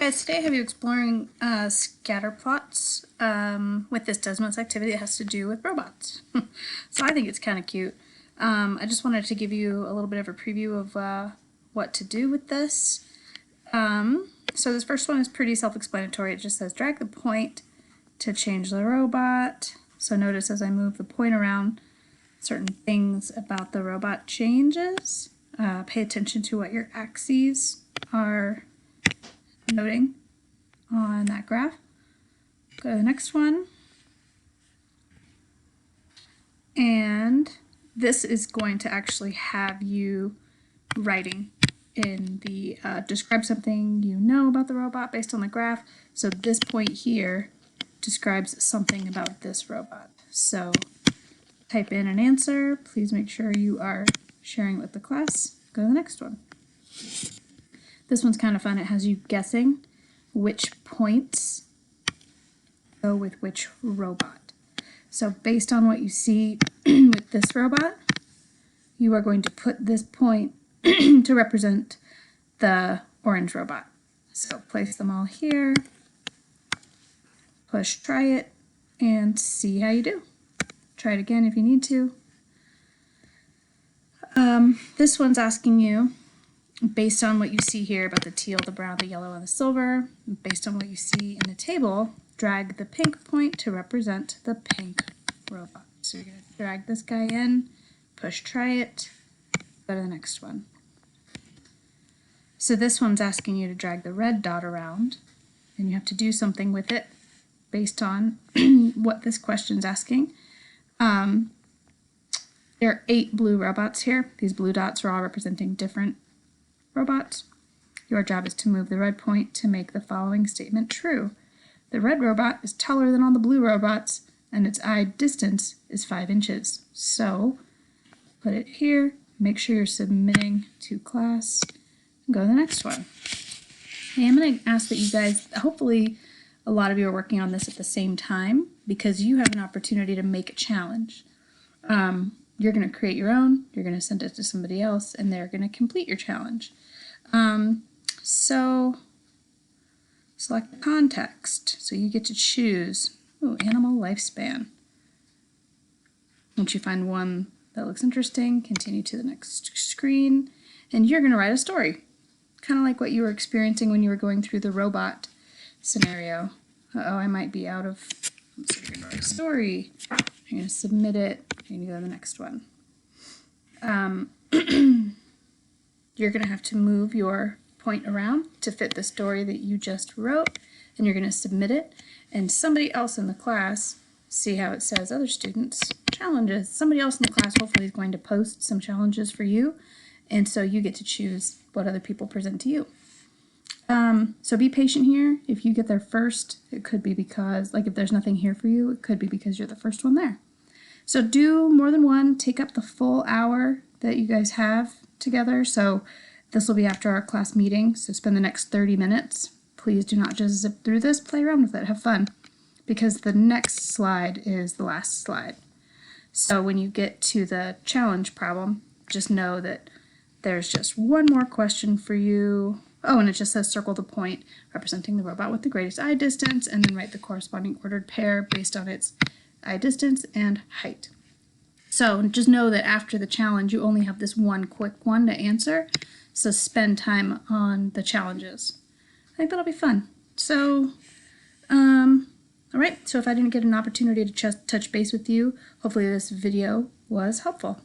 guys, today I have you exploring scatter plots with this Desmos activity that has to do with robots. So I think it's kind of cute. I just wanted to give you a little bit of a preview of what to do with this. So this first one is pretty self-explanatory. It just says drag the point to change the robot. So notice as I move the point around, certain things about the robot changes. Pay attention to what your axes are noting on that graph. Go to the next one. And this is going to actually have you writing in the describe something you know about the robot based on the graph. So this point here describes something about this robot. So type in an answer. Please make sure you are sharing it with the class. Go to the next one. This one's kind of fun. It has you guessing which points go with which robot. So based on what you see with this robot, you are going to put this point to represent the orange robot. So place them all here, push try it, and see how you do. Try it again if you need to. This one's asking you, based on what you see here about the teal, the brown, the yellow, and the silver, based on what you see in the table, drag the pink point to represent the pink robot. So you're going to drag this guy in, push try it, go to the next one. So this one's asking you to drag the red dot around, and you have to do something with it based on what this question's asking. There are 8 blue robots here. These blue dots are all representing different robots. Your job is to move the red point to make the following statement true. The red robot is taller than all the blue robots, and its eye distance is 5 inches. So put it here, make sure you're submitting to class, and go to the next one. Hey, I'm going to ask that you guys, hopefully a lot of you are working on this at the same time, because you have an opportunity to make a challenge. You're going to create your own, you're going to send it to somebody else, and they're going to complete your challenge. So select the context. So you get to choose animal lifespan. Once you find one that looks interesting, continue to the next screen, and you're going to write a story. Kind of like what you were experiencing when you were going through the robot scenario. Uh-oh, I might be out of... So you're going to write a story. You're going to submit it. You're going to go to the next one. You're going to have to move your point around to fit the story that you just wrote, and you're going to submit it. And somebody else in the class, see how it says other students, challenges. Somebody else in the class hopefully is going to post some challenges for you, and so you get to choose what other people present to you. So be patient here. If you get there first, it could be because, like if there's nothing here for you, it could be because you're the first one there. So do more than one, take up the full hour that you guys have together. So this will be after our class meeting, so spend the next 30 minutes. Please do not just zip through this, play around with it, have fun, because the next slide is the last slide. So when you get to the challenge problem, just know that there's just one more question for you. Oh, and it just says circle the point representing the robot with the greatest eye distance, and then write the corresponding ordered pair based on its eye distance and height. So just know that after the challenge, you only have this one quick one to answer, so spend time on the challenges. I think that'll be fun. So, all right, so if I didn't get an opportunity to just touch base with you, hopefully this video was helpful.